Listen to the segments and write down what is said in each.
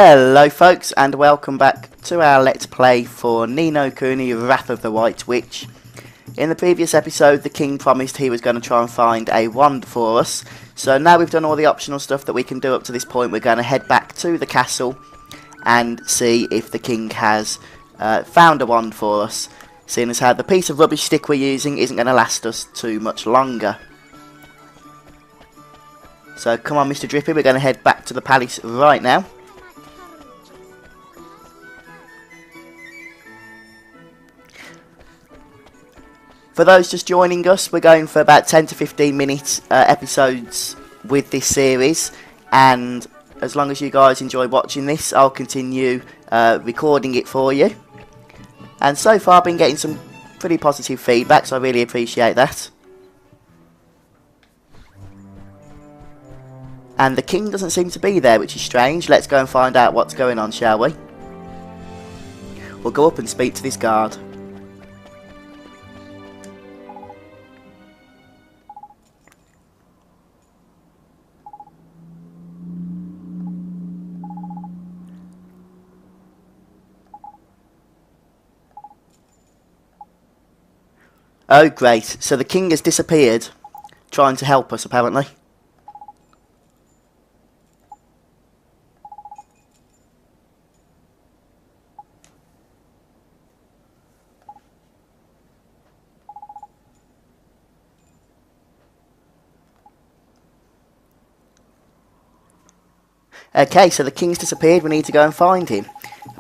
Hello folks, and welcome back to our Let's Play for Ni no Kuni Wrath of the White Witch. In the previous episode, the king promised he was going to try and find a wand for us. So now we've done all the optional stuff that we can do up to this point, we're going to head back to the castle and see if the king has found a wand for us, seeing as how the piece of rubbish stick we're using isn't going to last us too much longer. So come on Mr. Drippy, we're going to head back to the palace right now. For those just joining us, we're going for about 10 to 15 minutes episodes with this series, and as long as you guys enjoy watching this, I'll continue recording it for you. And so far I've been getting some pretty positive feedback, so I really appreciate that. And the king doesn't seem to be there, which is strange. Let's go and find out what's going on, shall we? We'll go up and speak to this guard. Oh great, so the king has disappeared, trying to help us apparently. Okay, so the king's disappeared, we need to go and find him.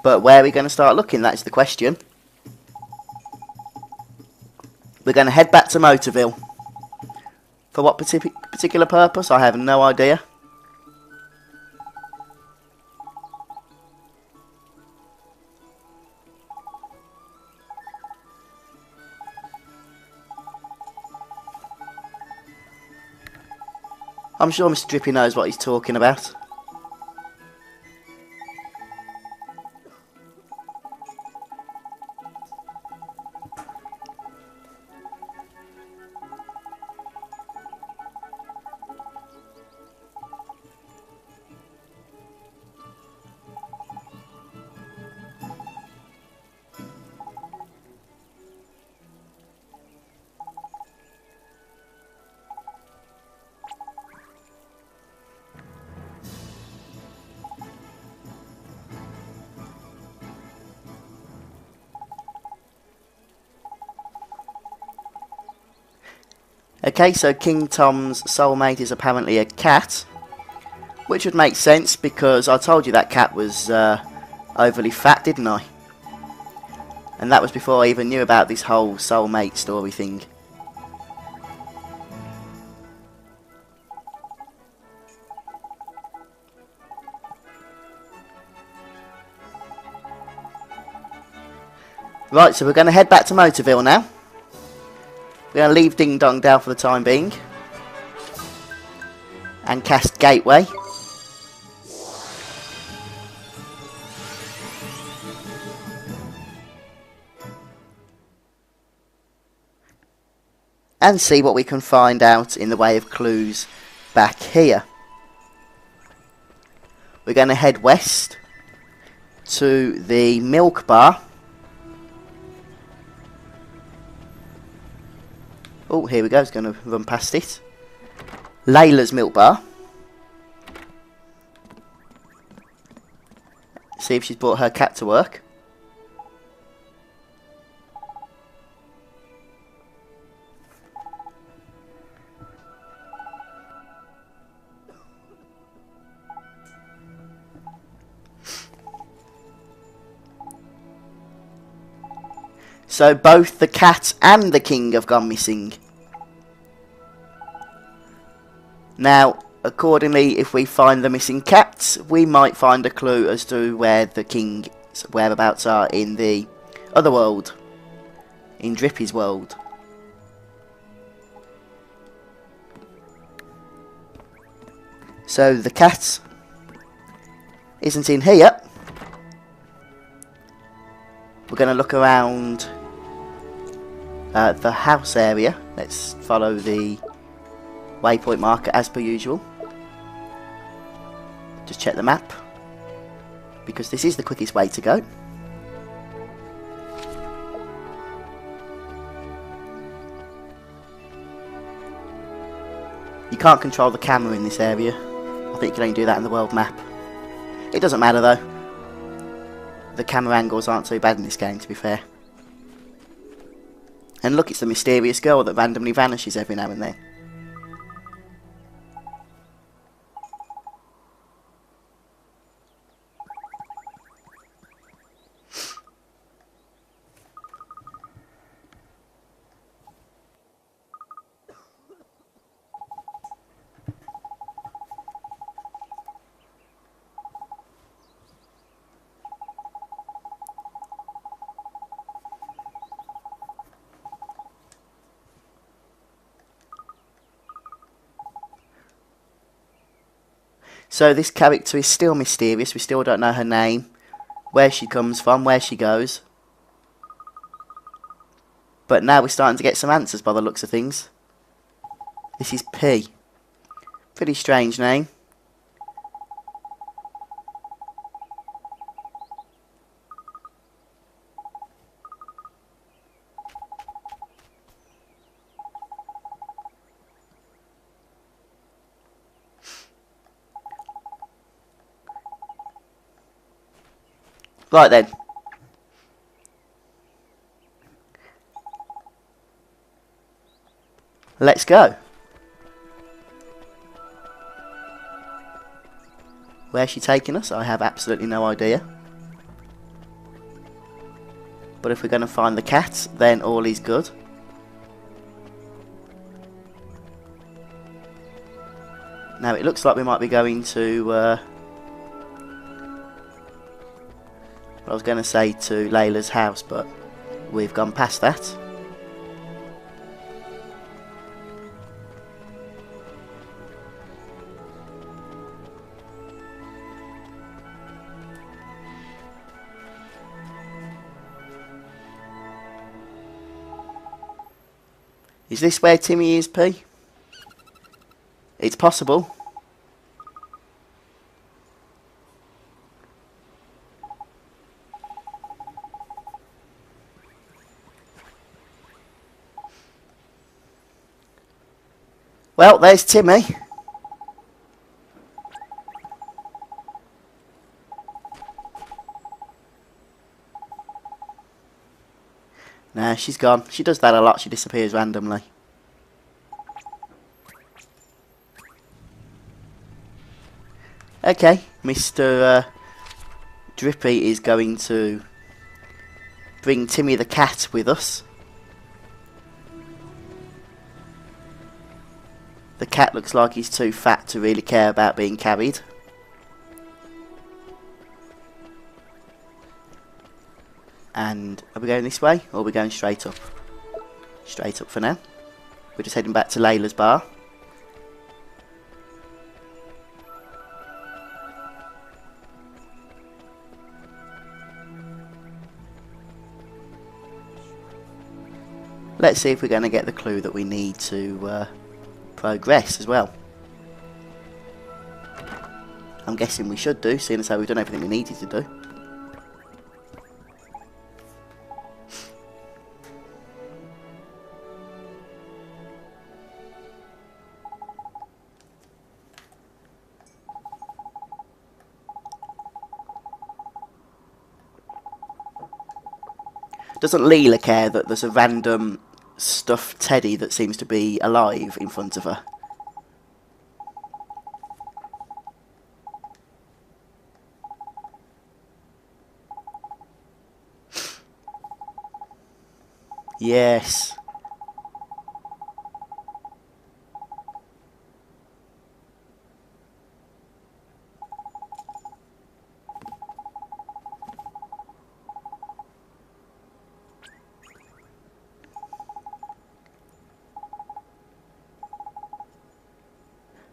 But where are we going to start looking, that's the question. We're going to head back to Motorville. For what particular purpose, I have no idea. I'm sure Mr. Drippy knows what he's talking about. Okay, so King Tom's soulmate is apparently a cat, which would make sense because I told you that cat was overly fat, didn't I? And that was before I even knew about this whole soulmate story thing. Right, so we're going to head back to Motorville now. We're going to leave Ding Dong down for the time being. And cast Gateway. And see what we can find out in the way of clues back here. We're going to head west to the milk bar. Oh, here we go, it's going to run past it. Layla's milk bar. See if she's brought her cat to work. So both the cat and the king have gone missing. Now, accordingly, if we find the missing cats, we might find a clue as to where the king's whereabouts are in the other world. In Drippy's world. So the cat isn't in here. We're going to look around the house area. Let's follow the waypoint marker as per usual. Just check the map. because this is the quickest way to go. You can't control the camera in this area. I think you can only do that in the world map. It doesn't matter though. The camera angles aren't too bad in this game, to be fair. And look, it's the mysterious girl that randomly vanishes every now and then. So this character is still mysterious. We still don't know her name, where she comes from, where she goes. But now we're starting to get some answers by the looks of things. This is P. Pretty strange name. Right then. Let's go. Where's she taking us? I have absolutely no idea. But if we're going to find the cat, then all is good. Now it looks like we might be going to... I was going to say to Layla's house, but we've gone past that. Is this where Timmy is, P? It's possible. Well, there's Timmy. Nah, she's gone. She does that a lot. She disappears randomly. Okay, Mr. Drippy is going to bring Timmy the cat with us. The cat looks like he's too fat to really care about being carried. And are we going this way, or are we going straight up? Straight up for now. We're just heading back to Layla's bar. Let's see if we're going to get the clue that we need to progress as well. I'm guessing we should do, seeing as how we've done everything we needed to do. Doesn't Leela care that there's a random stuffed teddy that seems to be alive in front of her? Yes.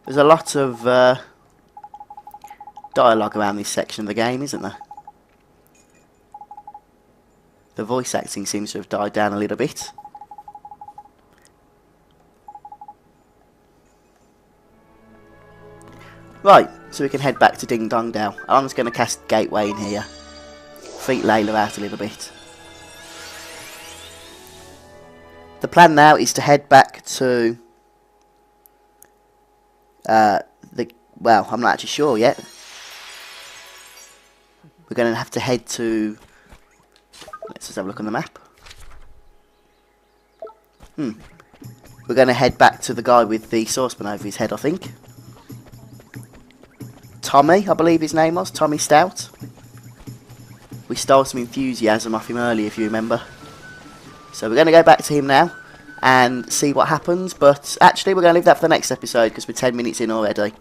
There's a lot of dialogue around this section of the game, isn't there? The voice acting seems to have died down a little bit. Right, so we can head back to Ding Dong Dell. I'm just going to cast Gateway in here. Freak Layla out a little bit. The plan now is to head back to well, I'm not actually sure yet. We're going to have to head to... Let's just have a look on the map. We're going to head back to the guy with the saucepan over his head, I think. Tommy, I believe his name was. Tommy Stout. We stole some enthusiasm off him earlier, if you remember. So we're going to go back to him now and see what happens. But actually, we're going to leave that for the next episode because we're 10 minutes in already.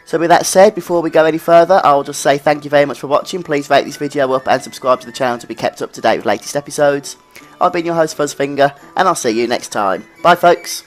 So with that said, before we go any further, I'll just say thank you very much for watching. Please rate this video up and subscribe to the channel to be kept up to date with latest episodes. I've been your host, Fuzzfinger, and I'll see you next time. Bye, folks.